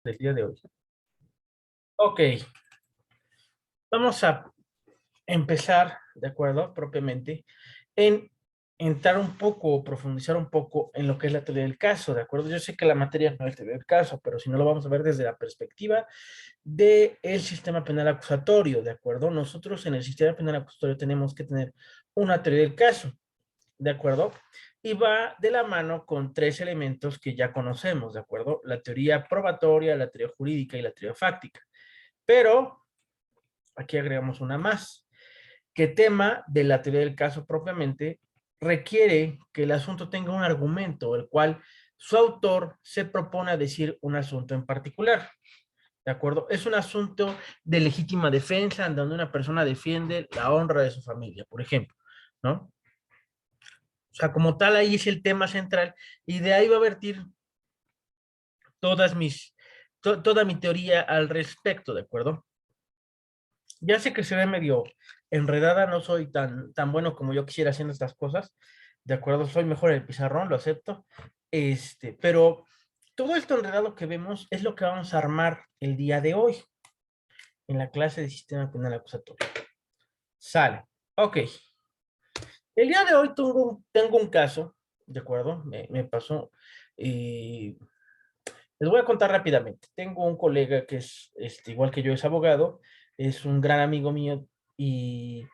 del día de hoy. Ok, vamos a empezar, ¿de acuerdo? Propiamente, en entrar un poco, o profundizar un poco en lo que es la teoría del caso, ¿de acuerdo? Yo sé que la materia no es teoría del caso, pero si no lo vamos a ver desde la perspectiva del sistema penal acusatorio, ¿de acuerdo? Nosotros en el sistema penal acusatorio tenemos que tener una teoría del caso, ¿de acuerdo? Y va de la mano con tres elementos que ya conocemos, ¿de acuerdo? La teoría probatoria, la teoría jurídica y la teoría fáctica. Pero aquí agregamos una más, que tema de la teoría del caso propiamente requiere que el asunto tenga un argumento, el cual su autor se propone a decir un asunto en particular. ¿De acuerdo? Es un asunto de legítima defensa, en donde una persona defiende la honra de su familia, por ejemplo, ¿no? O sea, como tal, ahí es el tema central y de ahí va a vertir todas toda mi teoría al respecto, ¿de acuerdo? Ya sé que se ve medio enredada, no soy tan bueno como yo quisiera haciendo estas cosas, ¿de acuerdo? Soy mejor en el pizarrón, lo acepto, pero todo esto enredado que vemos es lo que vamos a armar el día de hoy en la clase de sistema penal acusatorio. Sale. Ok. El día de hoy tengo un caso, ¿de acuerdo? Me pasó. Y les voy a contar rápidamente. Tengo un colega que es, igual que yo, es abogado, es un gran amigo mío y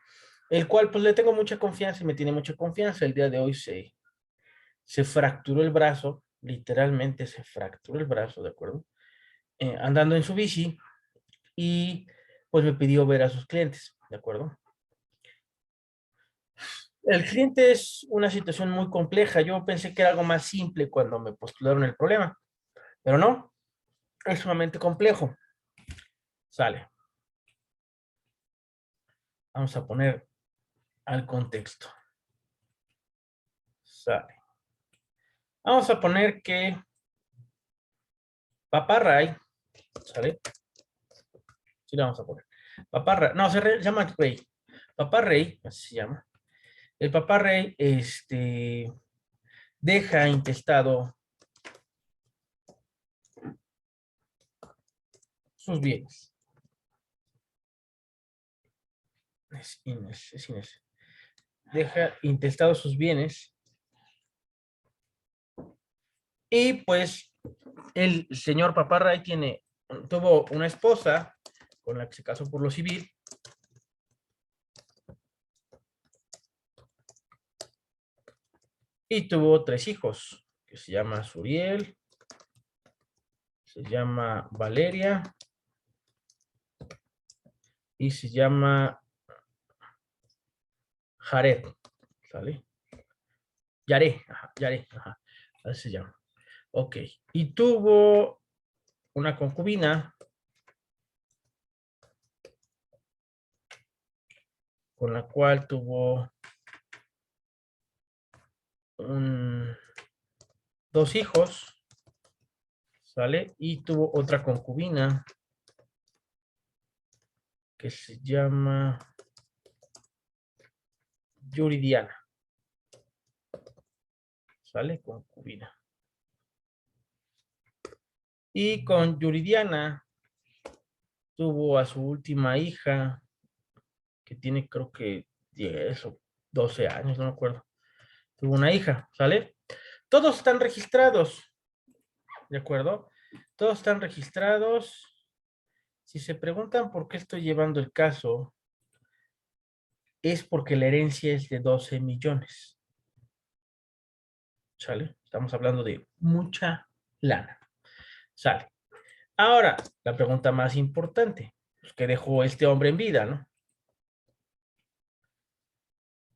el cual pues le tengo mucha confianza y me tiene mucha confianza. El día de hoy se fracturó el brazo, literalmente se fracturó el brazo, ¿de acuerdo? Andando en su bici y pues me pidió ver a sus clientes, ¿de acuerdo? El cliente es una situación muy compleja. Yo pensé que era algo más simple cuando me postularon el problema, pero no, es sumamente complejo. Sale. Vamos a poner al contexto. Sale. Vamos a poner que Papá Ray, ¿sale? Sí, le vamos a poner. Papá Ray, no, llama Rey. Papá Rey, así se llama. El Papá Rey, deja intestado sus bienes. Es Inés. Deja intestado sus bienes y pues el señor Papá Ray tuvo una esposa con la que se casó por lo civil y tuvo tres hijos, que se llama Suriel, se llama Valeria y se llama Jared, ¿sale? Yaré, ajá, así se llama. Ok, y tuvo una concubina con la cual tuvo dos hijos, ¿sale? Y tuvo otra concubina que se llama Yuridiana, ¿sale? Concubina. Y con Yuridiana tuvo a su última hija, que tiene creo que 10 o 12 años, no me acuerdo. Tuvo una hija, ¿sale? Todos están registrados, ¿de acuerdo? Todos están registrados. Si se preguntan por qué estoy llevando el caso, es porque la herencia es de 12 millones, ¿sale? Estamos hablando de mucha lana, ¿sale? Ahora, la pregunta más importante, pues, ¿qué dejó este hombre en vida, no?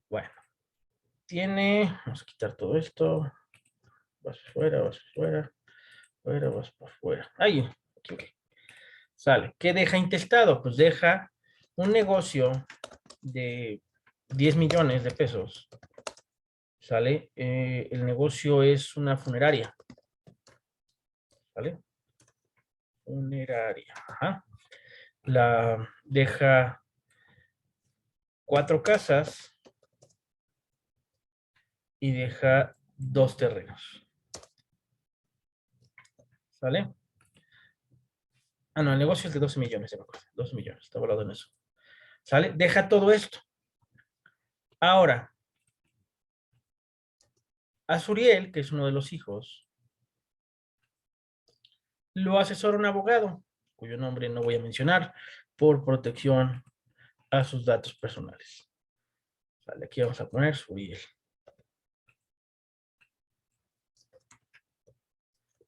Bueno, vamos a quitar todo esto, vas fuera, fuera, vas para afuera. Ahí, ok. Sale. ¿Qué deja intestado? Pues deja un negocio de 10 millones de pesos. ¿Sale? El negocio es una funeraria. ¿Sale? Funeraria. Ajá. La deja 4 casas y deja 2 terrenos. ¿Sale? Ah, no, el negocio es de 12 millones, ya me acuerdo. 12 millones, está hablando en eso. ¿Sale? Deja todo esto. Ahora, a Suriel, que es uno de los hijos, lo asesora un abogado, cuyo nombre no voy a mencionar, por protección a sus datos personales. Vale, aquí vamos a poner Suriel.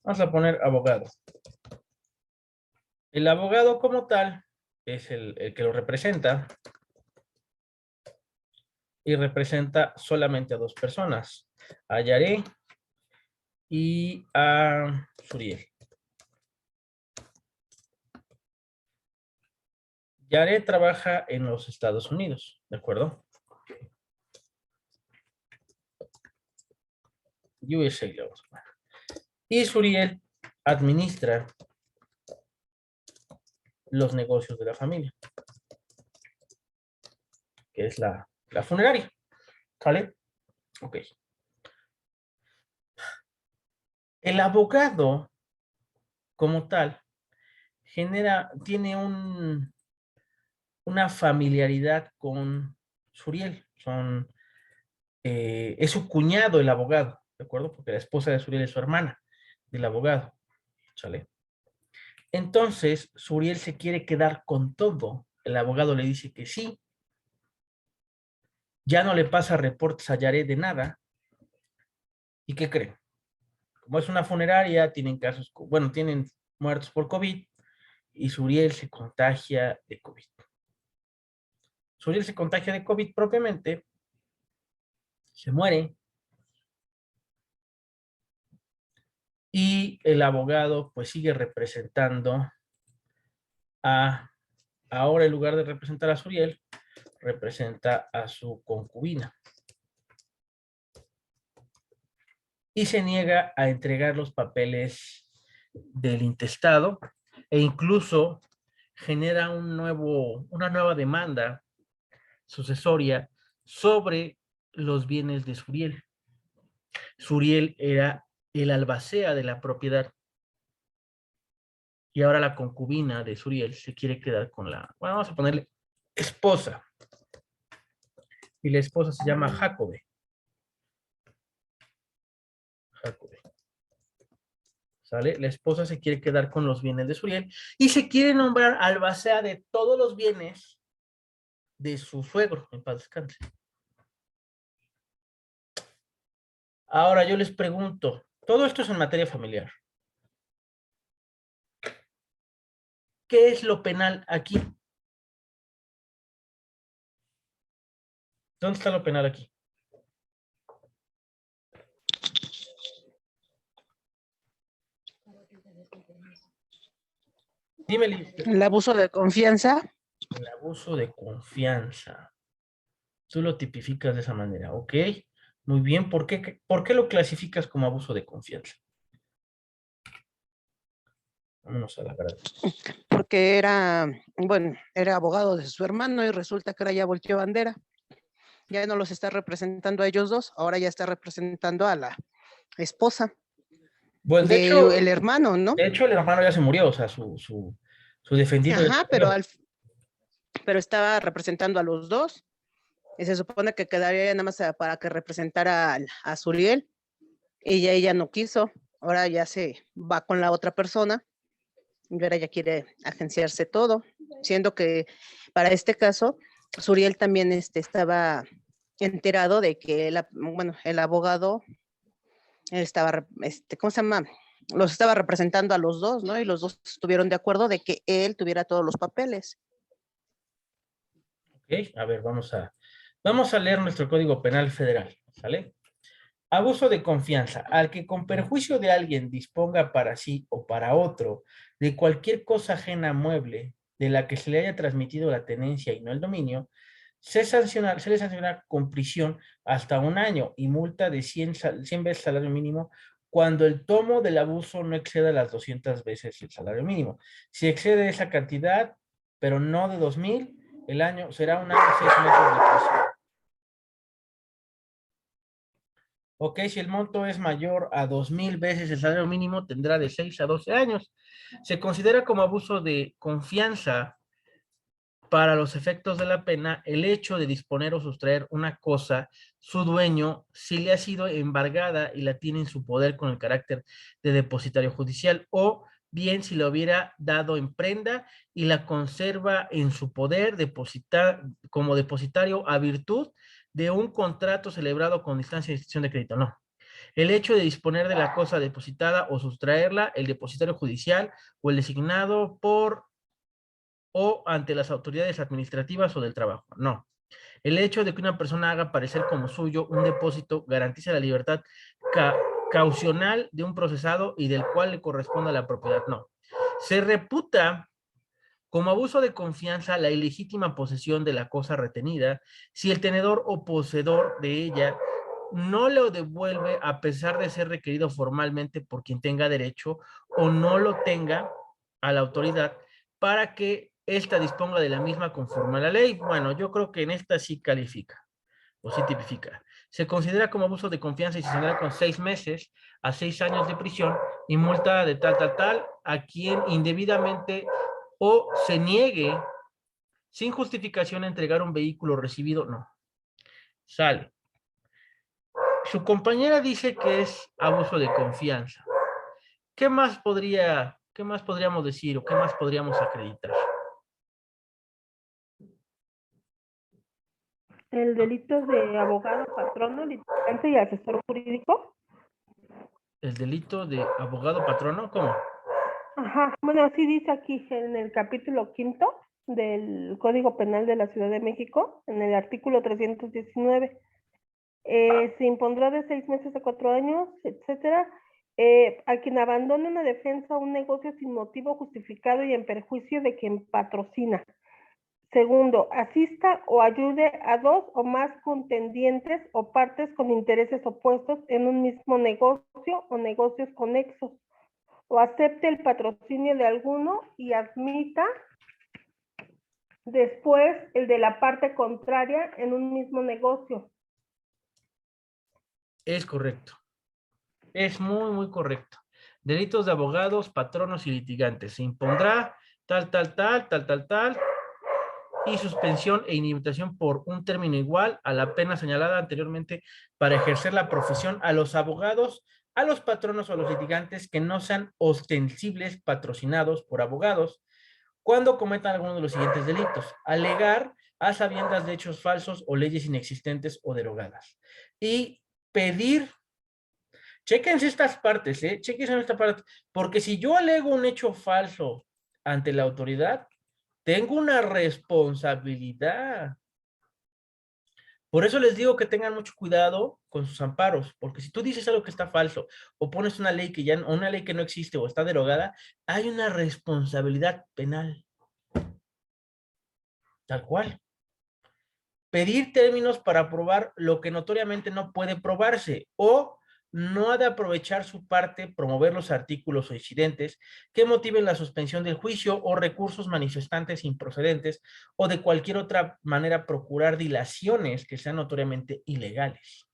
Vamos a poner abogado. El abogado como tal es el que lo representa y representa solamente a dos personas, a Yaré y a Suriel. Yaré trabaja en los Estados Unidos, ¿de acuerdo? USA, le vamos a poner. Y Suriel administra los negocios de la familia, que es la funeraria. ¿Vale? Ok. El abogado, como tal, tiene una familiaridad con Suriel. Es su cuñado el abogado, ¿de acuerdo? Porque la esposa de Suriel es su hermana del abogado. ¿Sale? Entonces, Suriel se quiere quedar con todo. El abogado le dice que sí. Ya no le pasa reportes a Yared de nada. ¿Y qué creen? Como es una funeraria, tienen casos, bueno, tienen muertos por COVID y Suriel se contagia de COVID. Suriel se contagia de COVID propiamente, se muere y el abogado pues sigue representando ahora en lugar de representar a Suriel, representa a su concubina. Y se niega a entregar los papeles del intestado e incluso genera una nueva demanda sucesoria sobre los bienes de Suriel. Suriel era el albacea de la propiedad y ahora la concubina de Suriel se quiere quedar con bueno, vamos a ponerle esposa. Y la esposa se llama Jacobe. Jacobe. ¿Sale? La esposa se quiere quedar con los bienes de Suriel y se quiere nombrar albacea de todos los bienes de su suegro, en paz descanse. Ahora yo les pregunto, todo esto es en materia familiar. ¿Qué es lo penal aquí? ¿Dónde está lo penal aquí? Dime, El abuso de confianza. el abuso de confianza. Tú lo tipificas de esa manera, ¿ok? Muy bien, ¿por qué lo clasificas como abuso de confianza? Vámonos a la grada. Porque era abogado de su hermano y resulta que ahora ya volteó bandera. Ya no los está representando a ellos dos, ahora ya está representando a la esposa Bueno, del hermano, ¿no? de hecho el hermano ya se murió, o sea, su defendido ya se Ajá, murió. pero estaba representando a los dos. Y se supone que quedaría nada más para que representara a Suriel. Y ya ella no quiso. Ahora ya se va con la otra persona. Y ahora ya quiere agenciarse todo. Siendo que para este caso, Suriel también estaba enterado de que el abogado estaba, ¿cómo se llama? Los estaba representando a los dos, ¿no? Y los dos estuvieron de acuerdo de que él tuviera todos los papeles. Ok, a ver, vamos a leer nuestro Código Penal Federal, ¿sale? Abuso de confianza. Al que con perjuicio de alguien disponga para sí o para otro de cualquier cosa ajena mueble de la que se le haya transmitido la tenencia y no el dominio, se le sanciona con prisión hasta 1 año y multa de 100 veces salario mínimo cuando el tomo del abuso no exceda las 200 veces el salario mínimo. Si excede esa cantidad, pero no de 2,000, el año será 1 año y 6 meses de prisión. Ok, si el monto es mayor a 2,000 veces el salario mínimo, tendrá de 6 a 12 años. Se considera como abuso de confianza para los efectos de la pena el hecho de disponer o sustraer una cosa, su dueño, si le ha sido embargada y la tiene en su poder con el carácter de depositario judicial, o bien si la hubiera dado en prenda y la conserva en su poder como depositario a virtud de un contrato celebrado con distancia de institución de crédito. No. El hecho de disponer de la cosa depositada o sustraerla, el depositario judicial o el designado por o ante las autoridades administrativas o del trabajo. No. El hecho de que una persona haga parecer como suyo un depósito garantiza la libertad ca caucional de un procesado y del cual le corresponda la propiedad. No. Se reputa como abuso de confianza la ilegítima posesión de la cosa retenida si el tenedor o poseedor de ella no lo devuelve a pesar de ser requerido formalmente por quien tenga derecho o no lo tenga a la autoridad para que ésta disponga de la misma conforme a la ley. Bueno, yo creo que en esta sí califica o sí tipifica. Se considera como abuso de confianza y se sancionará con 6 meses a 6 años de prisión y multa de tal a quien indebidamente o se niegue sin justificación a entregar un vehículo recibido. No, sale. Su compañera dice que es abuso de confianza. Qué más podríamos decir o qué más podríamos acreditar? El delito de abogado, patrono, litigante y asesor jurídico. El delito de abogado patrono, ¿cómo? Ajá, bueno, así dice aquí en el capítulo 5 del Código Penal de la Ciudad de México, en el artículo 319. Se impondrá de 6 meses a 4 años, etcétera, a quien abandone una defensa o un negocio sin motivo justificado y en perjuicio de quien patrocina. Segundo, asista o ayude a dos o más contendientes o partes con intereses opuestos en un mismo negocio o negocios conexos, o acepte el patrocinio de alguno y admita después el de la parte contraria en un mismo negocio. Es correcto. Es muy, muy correcto. Delitos de abogados, patronos y litigantes. Se impondrá tal, y suspensión e inhabilitación por un término igual a la pena señalada anteriormente para ejercer la profesión a los abogados, a los patronos o a los litigantes que no sean ostensibles patrocinados por abogados cuando cometan alguno de los siguientes delitos: alegar a sabiendas de hechos falsos o leyes inexistentes o derogadas. Y pedir, chéquense estas partes, chéquense esta parte, porque si yo alego un hecho falso ante la autoridad, tengo una responsabilidad. Por eso les digo que tengan mucho cuidado con sus amparos, porque si tú dices algo que está falso o pones una ley una ley que no existe o está derogada, hay una responsabilidad penal, tal cual. Pedir términos para probar lo que notoriamente no puede probarse o no ha de aprovechar su parte promover los artículos o incidentes que motiven la suspensión del juicio o recursos manifestantes improcedentes o de cualquier otra manera procurar dilaciones que sean notoriamente ilegales.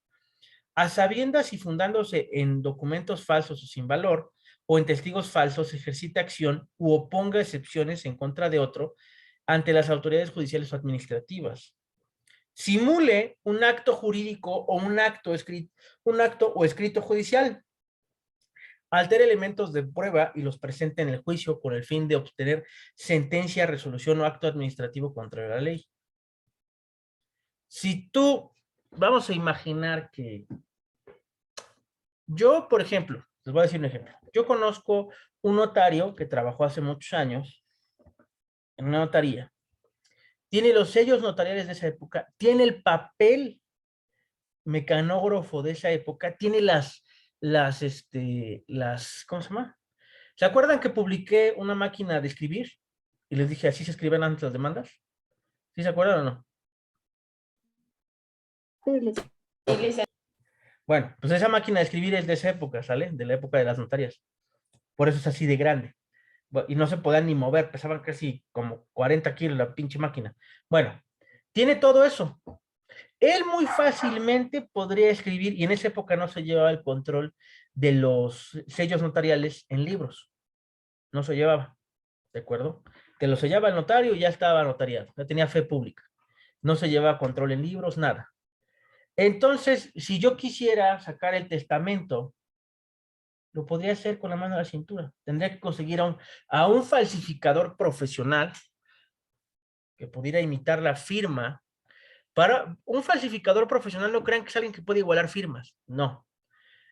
A sabiendas y fundándose en documentos falsos o sin valor o en testigos falsos, ejercita acción u oponga excepciones en contra de otro ante las autoridades judiciales o administrativas. Simule un acto jurídico o un acto o escrito judicial. Altere elementos de prueba y los presente en el juicio con el fin de obtener sentencia, resolución o acto administrativo contrario a la ley. Si tú, vamos a imaginar que yo, por ejemplo, les voy a decir un ejemplo. Yo conozco un notario que trabajó hace muchos años en una notaría. Tiene los sellos notariales de esa época, tiene el papel mecanógrafo de esa época, tiene ¿cómo se llama? ¿Se acuerdan que publiqué una máquina de escribir? Y les dije, así se escriben antes las demandas. ¿Sí se acuerdan o no? Bueno, pues esa máquina de escribir es de esa época, ¿sale? De la época de las notarias. Por eso es así de grande. Y no se podían ni mover, pesaban casi como 40 kilos la pinche máquina. Bueno, tiene todo eso. Él muy fácilmente podría escribir, y en esa época no se llevaba el control de los sellos notariales en libros, no se llevaba, ¿de acuerdo? Te lo sellaba el notario y ya estaba notariado, ya tenía fe pública, no se llevaba control en libros, nada. Entonces, si yo quisiera sacar el testamento, lo podría hacer con la mano a la cintura. Tendría que conseguir a un falsificador profesional que pudiera imitar la firma. Para un falsificador profesional, no crean que es alguien que puede igualar firmas. No.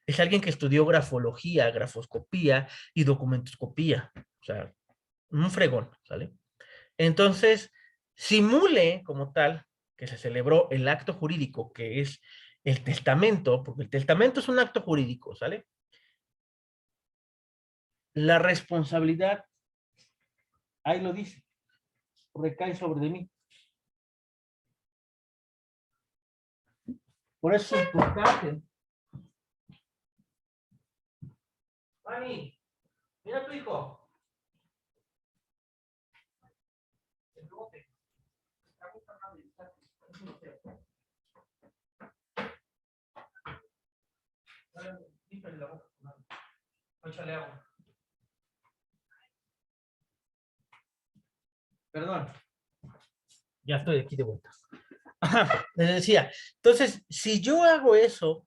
Es alguien que estudió grafología, grafoscopía y documentoscopía. O sea, un fregón, ¿sale? Entonces, simule como tal que se celebró el acto jurídico, que es el testamento, porque el testamento es un acto jurídico, ¿sale? La responsabilidad, ahí lo dice, recae sobre de mí. Por eso es importante. Mami, mira a tu hijo. Límpiale la boca. Échale agua. Perdón. Ya estoy aquí de vuelta. Ajá, les decía, entonces, si yo hago eso,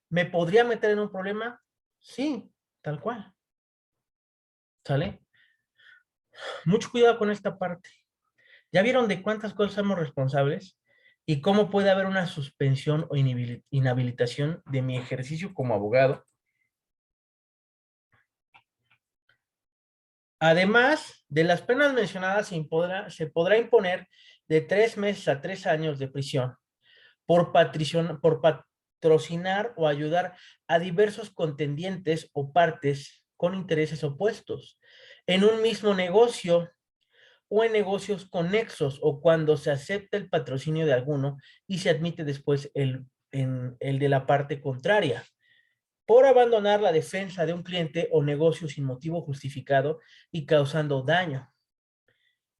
¿me podría meter en un problema? Sí, tal cual. ¿Sale? Mucho cuidado con esta parte. ¿Ya vieron de cuántas cosas somos responsables? ¿Y cómo puede haber una suspensión o inhabilitación de mi ejercicio como abogado? Además de las penas mencionadas, se podrá imponer de 3 meses a 3 años de prisión por patrocinar o ayudar a diversos contendientes o partes con intereses opuestos en un mismo negocio o en negocios conexos o cuando se acepta el patrocinio de alguno y se admite después el de la parte contraria por abandonar la defensa de un cliente o negocio sin motivo justificado y causando daño.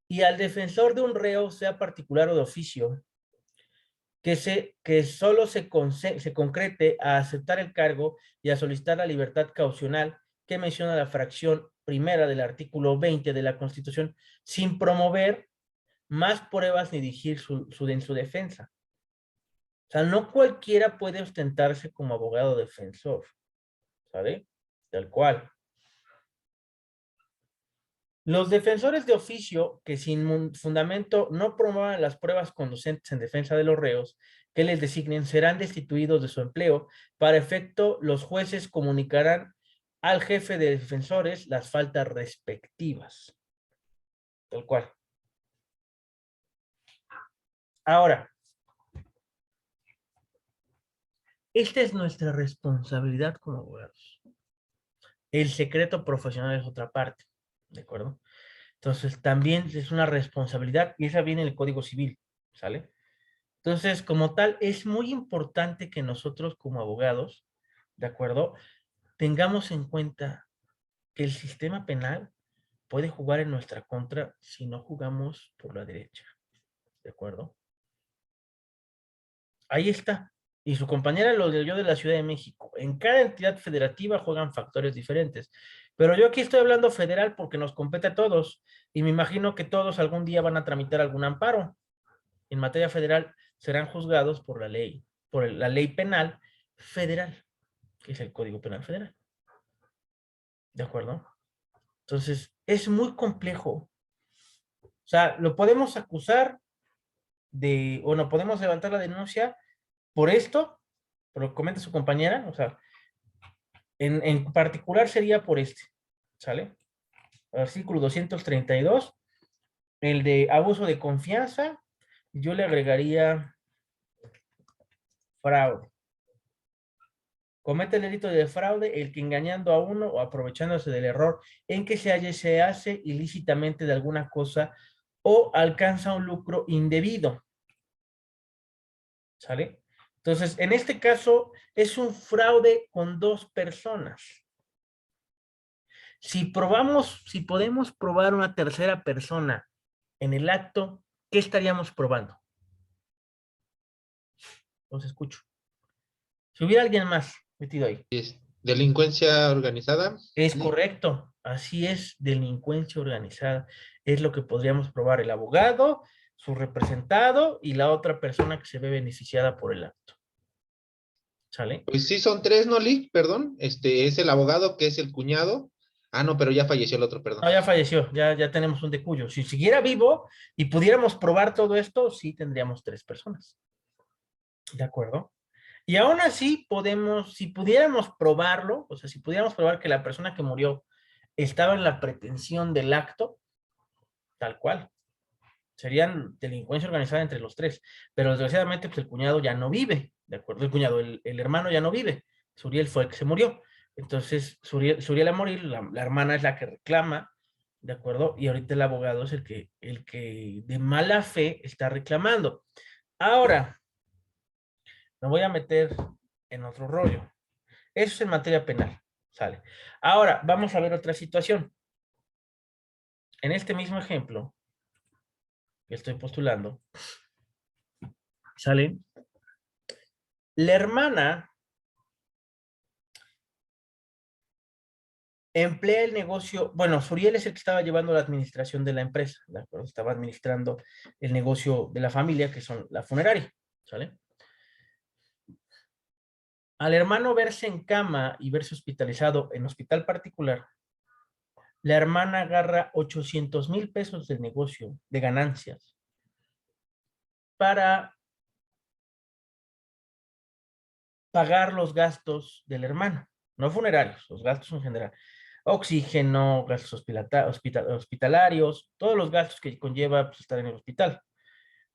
Y al defensor de un reo, sea particular o de oficio, que solo se concrete a aceptar el cargo y a solicitar la libertad caucional que menciona la fracción primera del artículo 20 de la Constitución, sin promover más pruebas ni dirigir en su defensa. O sea, no cualquiera puede ostentarse como abogado defensor, ¿sabe? Tal cual. Los defensores de oficio que sin fundamento no promuevan las pruebas conducentes en defensa de los reos que les designen serán destituidos de su empleo. Para efecto, los jueces comunicarán al jefe de defensores las faltas respectivas. Tal cual. Ahora, esta es nuestra responsabilidad como abogados. El secreto profesional es otra parte, ¿de acuerdo? Entonces, también es una responsabilidad y esa viene en el Código Civil, ¿sale? Entonces, como tal, es muy importante que nosotros como abogados, ¿de acuerdo? Tengamos en cuenta que el sistema penal puede jugar en nuestra contra si no jugamos por la derecha, ¿de acuerdo? Ahí está. Y su compañera lo leyó de la Ciudad de México. En cada entidad federativa juegan factores diferentes. Pero yo aquí estoy hablando federal porque nos compete a todos. Y me imagino que todos algún día van a tramitar algún amparo. En materia federal serán juzgados por la ley penal federal, que es el Código Penal Federal. ¿De acuerdo? Entonces, es muy complejo. O sea, lo podemos acusar o no podemos levantar la denuncia por esto, por lo que comenta su compañera, o sea, en particular sería por ¿sale? Artículo 232, el de abuso de confianza, yo le agregaría fraude. Comete el delito de fraude el que engañando a uno o aprovechándose del error en que se hace ilícitamente de alguna cosa o alcanza un lucro indebido. ¿Sale? Entonces, en este caso, es un fraude con 2 personas. Si podemos probar una tercera persona en el acto, ¿qué estaríamos probando? los escucho. Si hubiera alguien más metido ahí. Delincuencia organizada. Es correcto, así es, delincuencia organizada. Es lo que podríamos probar el abogado, su representado y la otra persona que se ve beneficiada por el acto. ¿Sale? Pues sí, son tres, ¿no, Lee? Perdón. Es el abogado, que es el cuñado. Ah, no, pero ya falleció el otro, perdón. No, ya falleció, ya tenemos un decuyo. Si siguiera vivo y pudiéramos probar todo esto, sí tendríamos 3 personas. ¿De acuerdo? Y aún así podemos, si pudiéramos probarlo, o sea, si pudiéramos probar que la persona que murió estaba en la pretensión del acto, tal cual. Serían delincuencia organizada entre los 3. Pero desgraciadamente, pues el cuñado ya no vive, ¿de acuerdo? El cuñado, el hermano ya no vive. Suriel fue el que se murió. Entonces, Suriel a morir, la hermana es la que reclama, ¿de acuerdo? Y ahorita el abogado es el que de mala fe está reclamando. Ahora, me voy a meter en otro rollo. Eso es en materia penal, ¿sale? Ahora, vamos a ver otra situación. En este mismo ejemplo que estoy postulando, ¿sale? La hermana emplea el negocio, bueno, Suriel es el que estaba llevando la administración de la empresa, ¿de acuerdo? Estaba administrando el negocio de la familia, que son la funeraria, ¿sale? Al hermano verse en cama y verse hospitalizado en hospital particular, la hermana agarra 800,000 pesos del negocio de ganancias para pagar los gastos del hermano, no funerarios, los gastos en general. Oxígeno, gastos hospitalarios, todos los gastos que conlleva pues, estar en el hospital.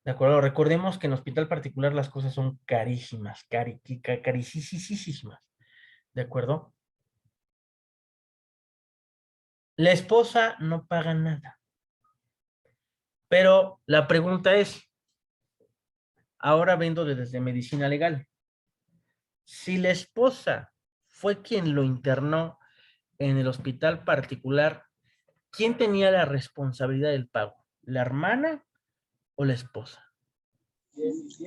¿De acuerdo? Recordemos que en hospital particular las cosas son carísimas, carísimas. ¿De acuerdo? La esposa no paga nada. Pero la pregunta es, ahora vendo desde medicina legal. Si la esposa fue quien lo internó en el hospital particular, ¿quién tenía la responsabilidad del pago? ¿La hermana o la esposa?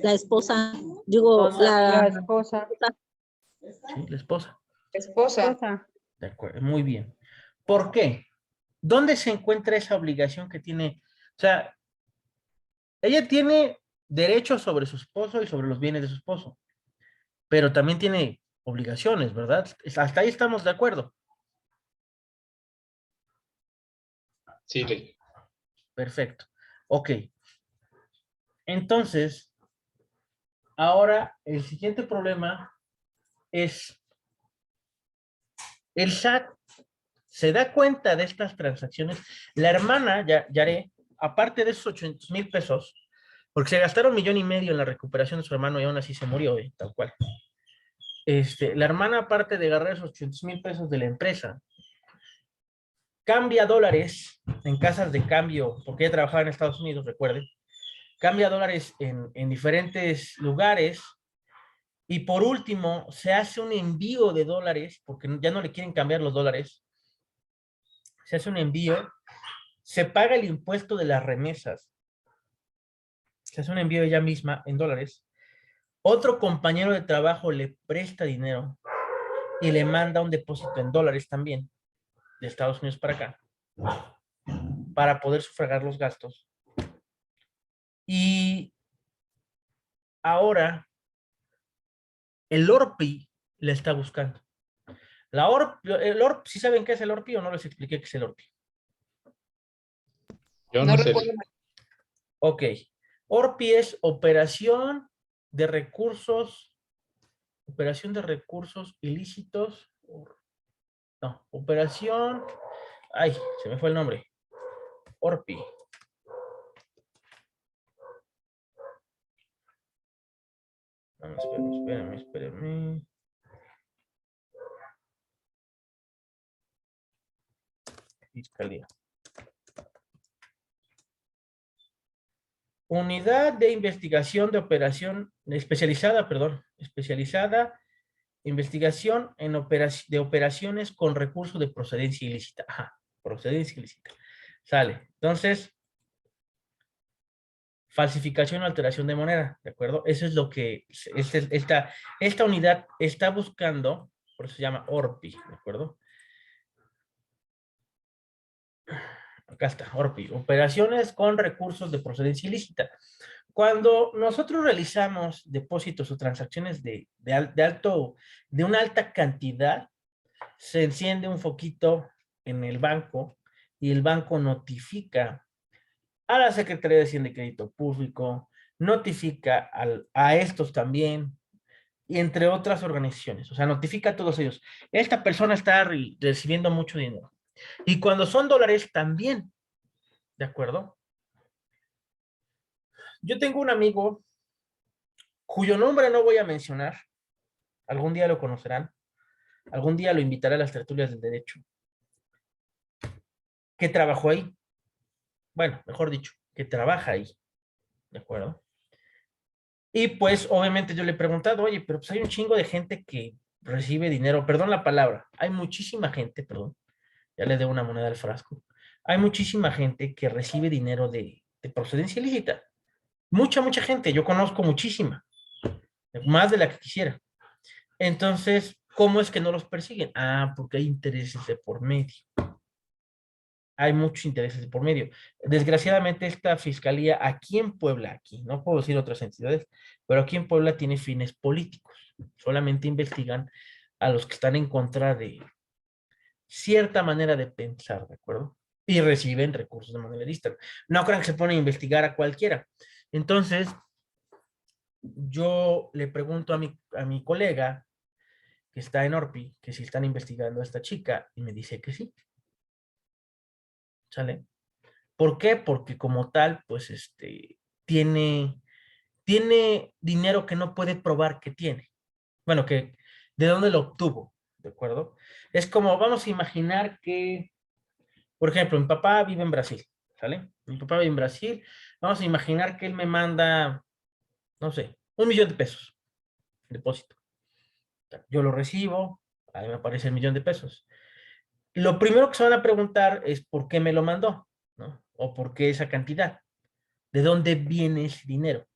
La esposa, digo, La esposa. Sí, la esposa. Esposa. De acuerdo, muy bien. ¿Por qué? ¿Dónde se encuentra esa obligación que tiene? O sea, ella tiene derechos sobre su esposo y sobre los bienes de su esposo, pero también tiene obligaciones, ¿verdad? Hasta ahí estamos de acuerdo. Sí, Lee. Perfecto. Ok. Entonces, ahora el siguiente problema es el SAT se da cuenta de estas transacciones. La hermana, Yaré, aparte de esos 800,000 pesos, porque se gastaron 1,5 millones en la recuperación de su hermano y aún así se murió, tal cual. La hermana, aparte de agarrar esos 800,000 pesos de la empresa, cambia dólares en casas de cambio, porque ella trabajaba en Estados Unidos, recuerden, cambia dólares en diferentes lugares. Y por último, se hace un envío de dólares, porque ya no le quieren cambiar los dólares. Se hace un envío, se paga el impuesto de las remesas, se hace un envío ella misma en dólares. Otro compañero de trabajo le presta dinero y le manda un depósito en dólares también, de Estados Unidos para acá, para poder sufragar los gastos. Y ahora el ORPI le está buscando. El ORPI, ¿sí saben qué es el ORPI o no les expliqué qué es el ORPI? Yo no sé. recuerdo. Ok. ORPI es operación de recursos ilícitos. No, operación. Ay, se me fue el nombre. ORPI. No, espérenme. Fiscalía. Unidad de investigación de operación especializada, investigación de operaciones con recursos de procedencia ilícita. Ajá, procedencia ilícita. Sale. Entonces, falsificación o alteración de moneda, ¿de acuerdo? Eso es lo que esta unidad está buscando, por eso se llama ORPI, ¿de acuerdo? Acá está, ORPI, operaciones con recursos de procedencia ilícita. Cuando nosotros realizamos depósitos o transacciones de una alta cantidad, se enciende un foquito en el banco y el banco notifica a la Secretaría de Hacienda y Crédito Público, notifica a estos también, y entre otras organizaciones, o sea, notifica a todos ellos. Esta persona está recibiendo mucho dinero. Y cuando son dólares también, ¿de acuerdo? Yo tengo un amigo cuyo nombre no voy a mencionar, algún día lo conocerán, algún día lo invitaré a las tertulias del derecho, que trabajó ahí, bueno, mejor dicho, que trabaja ahí, ¿de acuerdo? Y pues obviamente yo le he preguntado, oye, pero pues hay un chingo de gente que recibe dinero, perdón la palabra, hay muchísima gente, perdón, ya le debo una moneda al frasco, hay muchísima gente que recibe dinero de procedencia ilícita, mucha gente, yo conozco muchísima, más de la que quisiera. Entonces, ¿cómo es que no los persiguen? Ah, porque hay intereses de por medio. Hay muchos intereses de por medio. Desgraciadamente, esta fiscalía aquí en Puebla, aquí, no puedo decir otras entidades, pero aquí en Puebla tiene fines políticos. Solamente investigan a los que están en contra de cierta manera de pensar, ¿de acuerdo? Y reciben recursos de manera ilícita. No crean que se ponen a investigar a cualquiera. Entonces, yo le pregunto a mi colega que está en Orpi, que si están investigando a esta chica, y me dice que sí. ¿Sale? ¿Por qué? Porque como tal, pues, tiene dinero que no puede probar que tiene. Bueno, que de dónde lo obtuvo, ¿de acuerdo? Es como, vamos a imaginar que, por ejemplo, mi papá vive en Brasil, ¿sale? Mi papá vive en Brasil, vamos a imaginar que él me manda, no sé, 1 millón de pesos, depósito. Yo lo recibo, ahí me aparece el 1 millón de pesos. Lo primero que se van a preguntar es por qué me lo mandó, ¿no? O por qué esa cantidad. ¿De dónde viene ese dinero?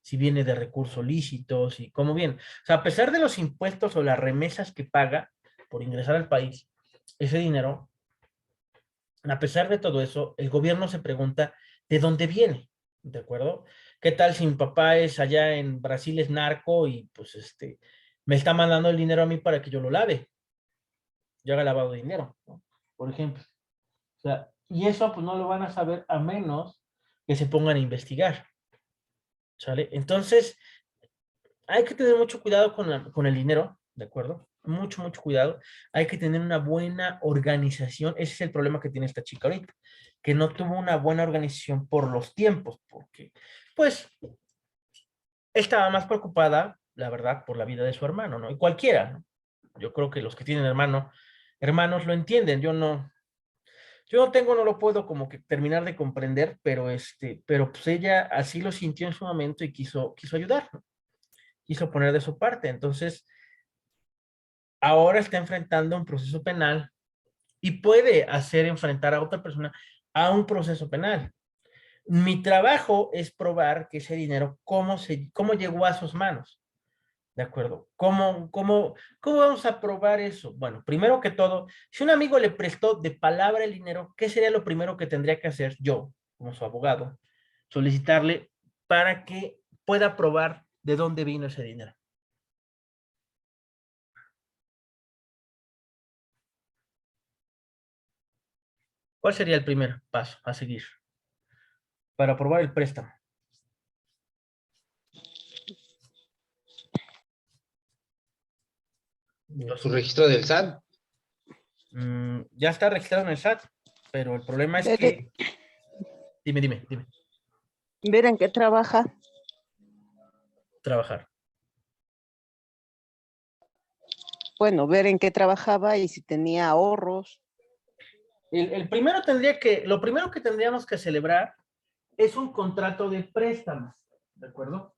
Si viene de recursos lícitos y cómo viene. O sea, a pesar de los impuestos o las remesas que paga por ingresar al país, ese dinero, a pesar de todo eso, el gobierno se pregunta de dónde viene, ¿de acuerdo? ¿Qué tal si mi papá es allá en Brasil, es narco y pues me está mandando el dinero a mí para que yo lo lave? Yo haga lavado de dinero, ¿no? Por ejemplo. O sea, y eso pues no lo van a saber a menos que se pongan a investigar, ¿sale? Entonces, hay que tener mucho cuidado con el dinero, ¿de acuerdo? Mucho cuidado. Hay que tener una buena organización. Ese es el problema que tiene esta chica ahorita, que no tuvo una buena organización por los tiempos, porque, pues, estaba más preocupada, la verdad, por la vida de su hermano, ¿no? Y cualquiera, ¿no? Yo creo que los que tienen hermanos lo entienden. Yo no tengo, no lo puedo como que terminar de comprender, pero pues ella así lo sintió en su momento y quiso ayudar, ¿no? Quiso poner de su parte. Entonces, ahora está enfrentando un proceso penal y puede hacer enfrentar a otra persona a un proceso penal. Mi trabajo es probar que ese dinero, cómo llegó a sus manos. ¿De acuerdo? ¿Cómo vamos a probar eso? Bueno, primero que todo, si un amigo le prestó de palabra el dinero, ¿qué sería lo primero que tendría que hacer yo, como su abogado? Solicitarle para que pueda probar de dónde vino ese dinero. ¿Cuál sería el primer paso a seguir para probar el préstamo? Su registro del SAT. Ya está registrado en el SAT, pero el problema es Ver, que... Dime. ver en qué trabaja. Trabajar. Bueno, ver en qué trabajaba y si tenía ahorros. Lo primero que tendríamos que celebrar es un contrato de préstamo, ¿de acuerdo?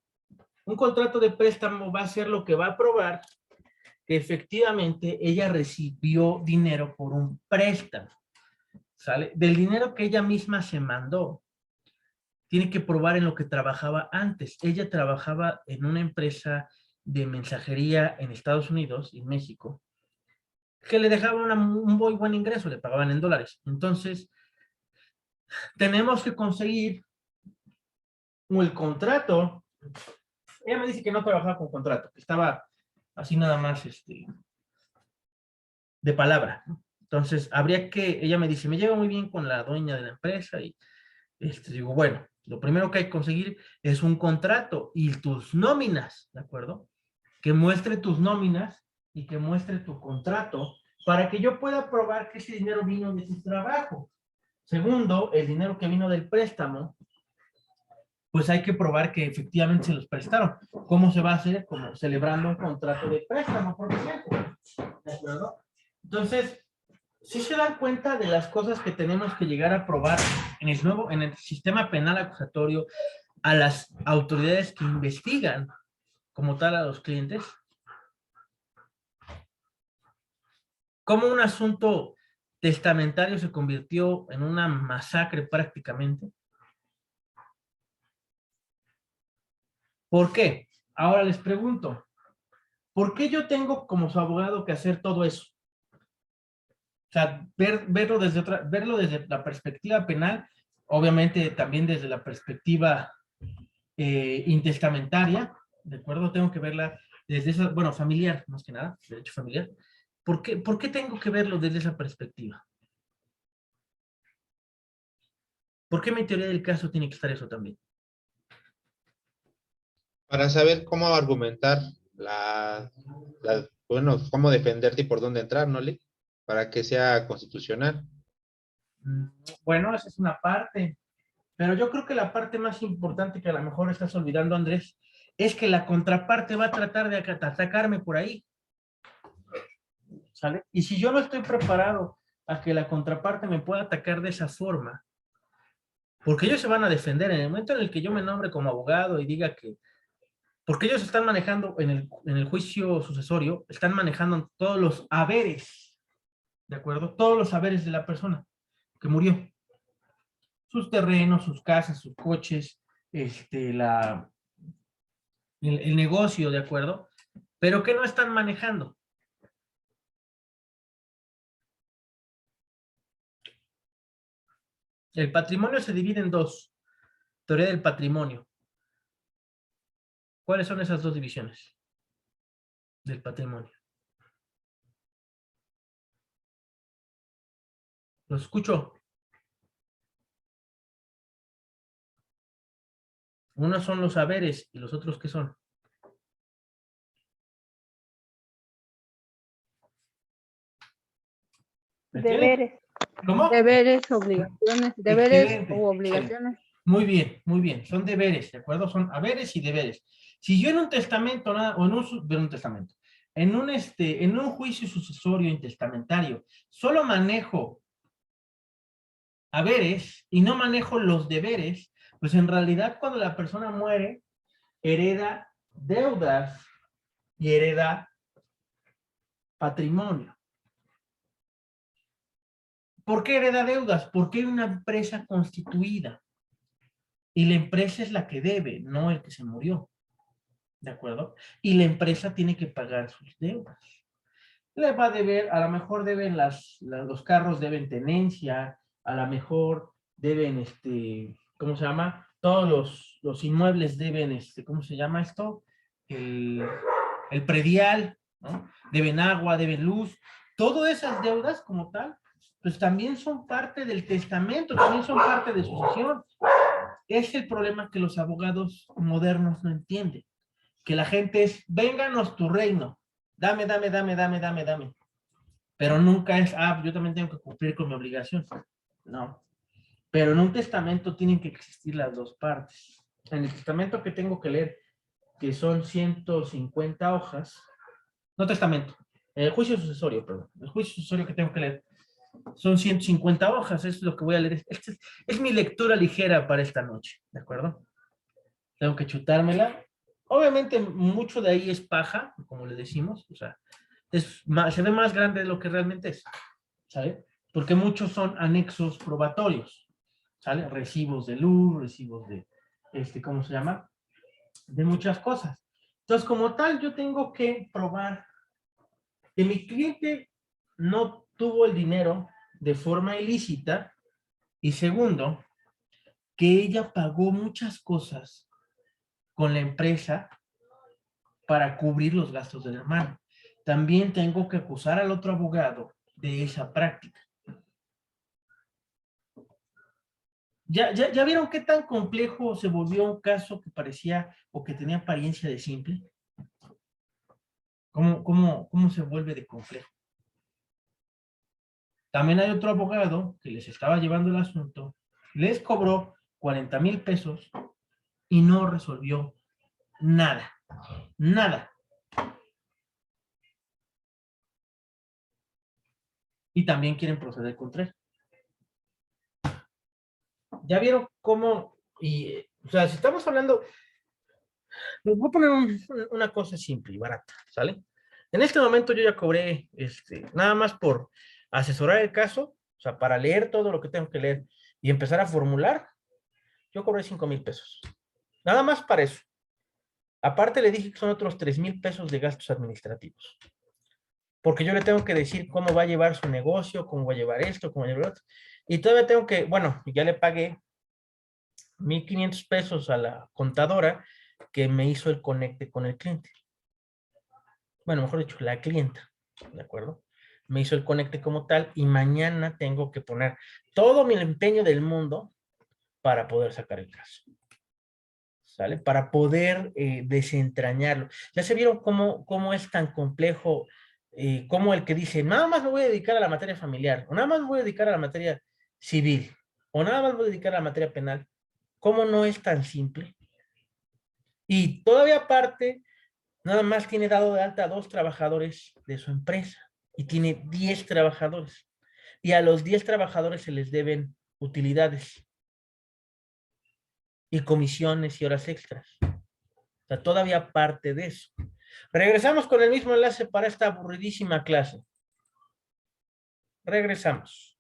Un contrato de préstamo va a ser lo que va a probar que efectivamente ella recibió dinero por un préstamo, ¿sale? Del dinero que ella misma se mandó. tiene que probar en lo que trabajaba antes. Ella trabajaba en una empresa de mensajería en Estados Unidos y México, que le dejaba un muy buen ingreso, le pagaban en dólares. Entonces, tenemos que conseguir el contrato. Ella me dice que no trabajaba con contrato, que estaba así nada más de palabra. Entonces, habría que, ella me dice, me llevo muy bien con la dueña de la empresa y digo, bueno, lo primero que hay que conseguir es un contrato y tus nóminas, ¿de acuerdo? Que muestre tus nóminas y que muestre tu contrato para que yo pueda probar que ese dinero vino de tu trabajo. Segundo, el dinero que vino del préstamo, pues hay que probar que efectivamente se los prestaron. ¿Cómo se va a hacer? Como celebrando un contrato de préstamo, por ejemplo. ¿De acuerdo? Entonces, si se dan cuenta de las cosas que tenemos que llegar a probar en el sistema penal acusatorio a las autoridades que investigan como tal a los clientes. Cómo un asunto testamentario se convirtió en una masacre prácticamente. ¿Por qué? Ahora les pregunto, ¿por qué yo tengo como su abogado que hacer todo eso? O sea, verlo desde la perspectiva penal, obviamente también desde la perspectiva intestamentaria, ¿de acuerdo? Tengo que verla desde esa, bueno, familiar, más que nada, derecho familiar. ¿Por qué tengo que verlo desde esa perspectiva? ¿Por qué mi teoría del caso tiene que estar eso también? Para saber cómo argumentar bueno, cómo defenderte y por dónde entrar, ¿no, Lee? Para que sea constitucional. Bueno, esa es una parte, pero yo creo que la parte más importante que a lo mejor estás olvidando, Andrés, es que la contraparte va a tratar de atacarme por ahí. ¿Sale? Y si yo no estoy preparado a que la contraparte me pueda atacar de esa forma, porque ellos se van a defender en el momento en el que yo me nombre como abogado y diga que, porque ellos están manejando en el juicio sucesorio, están manejando todos los haberes, ¿de acuerdo? Todos los haberes de la persona que murió. Sus terrenos, sus casas, sus coches, el negocio, ¿de acuerdo? Pero ¿qué no están manejando? El patrimonio se divide en dos. Teoría del patrimonio. ¿Cuáles son esas dos divisiones del patrimonio? Los escucho. Unos son los haberes y los otros ¿qué son? ¿Me entienden? Deberes. ¿Cómo? Deberes, obligaciones, deberes Excelente. u obligaciones. Muy bien, muy bien. Son deberes, ¿de acuerdo? Son haberes y deberes. Si yo en un testamento, o en un testamento, en un juicio sucesorio intestamentario, solo manejo haberes y no manejo los deberes, pues en realidad cuando la persona muere, hereda deudas y hereda patrimonio. ¿Por qué hereda deudas? Porque hay una empresa constituida. Y la empresa es la que debe, no el que se murió. ¿De acuerdo? Y la empresa tiene que pagar sus deudas. Le va a deber, a lo mejor deben los carros deben tenencia, a lo mejor deben, ¿cómo se llama? Todos los inmuebles deben, ¿cómo se llama esto? El predial, ¿no? Deben agua, deben luz. Todas esas deudas como tal, pues también son parte del testamento, también son parte de sucesión. Es el problema que los abogados modernos no entienden. Que la gente es, vénganos tu reino, dame. Pero nunca es, yo también tengo que cumplir con mi obligación. No. Pero en un testamento tienen que existir las dos partes. En el testamento que tengo que leer, que son 150 hojas, no testamento, el juicio sucesorio, perdón, el juicio sucesorio que tengo que leer, son 150 hojas, es lo que voy a leer. Es mi lectura ligera para esta noche, ¿de acuerdo? Tengo que chutármela. Obviamente mucho de ahí es paja, como le decimos, o sea, se ve más grande de lo que realmente es, ¿sabe? Porque muchos son anexos probatorios. ¿sale? Recibos de luz, recibos de, ¿cómo se llama? De muchas cosas. Entonces, como tal, yo tengo que probar que mi cliente no tuvo el dinero de forma ilícita y segundo, que ella pagó muchas cosas con la empresa para cubrir los gastos del hermano. También tengo que acusar al otro abogado de esa práctica. ¿Ya vieron qué tan complejo se volvió un caso que parecía o que tenía apariencia de simple? ¿Cómo se vuelve de complejo? También hay otro abogado que les estaba llevando el asunto, les cobró 40,000 pesos y no resolvió nada. Nada. Y también quieren proceder contra él. ¿Ya vieron cómo? O sea, si estamos hablando, les voy a poner una cosa simple y barata, ¿sale? En este momento yo ya cobré, nada más por asesorar el caso, o sea, para leer todo lo que tengo que leer y empezar a formular, yo cobré 5,000 pesos. Nada más para eso. Aparte le dije que son otros 3,000 pesos de gastos administrativos. Porque yo le tengo que decir cómo va a llevar su negocio, cómo va a llevar esto, cómo va a llevar otro. Y todavía tengo que, bueno, ya le pagué 1,500 pesos a la contadora que me hizo el conecte con el cliente. Bueno, mejor dicho, la clienta, ¿de acuerdo? Me hizo el conecte como tal y mañana tengo que poner todo mi empeño del mundo para poder sacar el caso. ¿Sale? Para poder desentrañarlo. Ya se vieron cómo es tan complejo, como el que dice, nada más me voy a dedicar a la materia familiar, o nada más me voy a dedicar a la materia civil, o nada más me voy a dedicar a la materia penal. ¿Cómo no es tan simple? Y todavía aparte, nada más tiene dado de alta a 2 trabajadores de su empresa y tiene 10 trabajadores. Y a los 10 trabajadores se les deben utilidades y comisiones y horas extras. O sea, todavía parte de eso. Regresamos con el mismo enlace para esta aburridísima clase. Regresamos.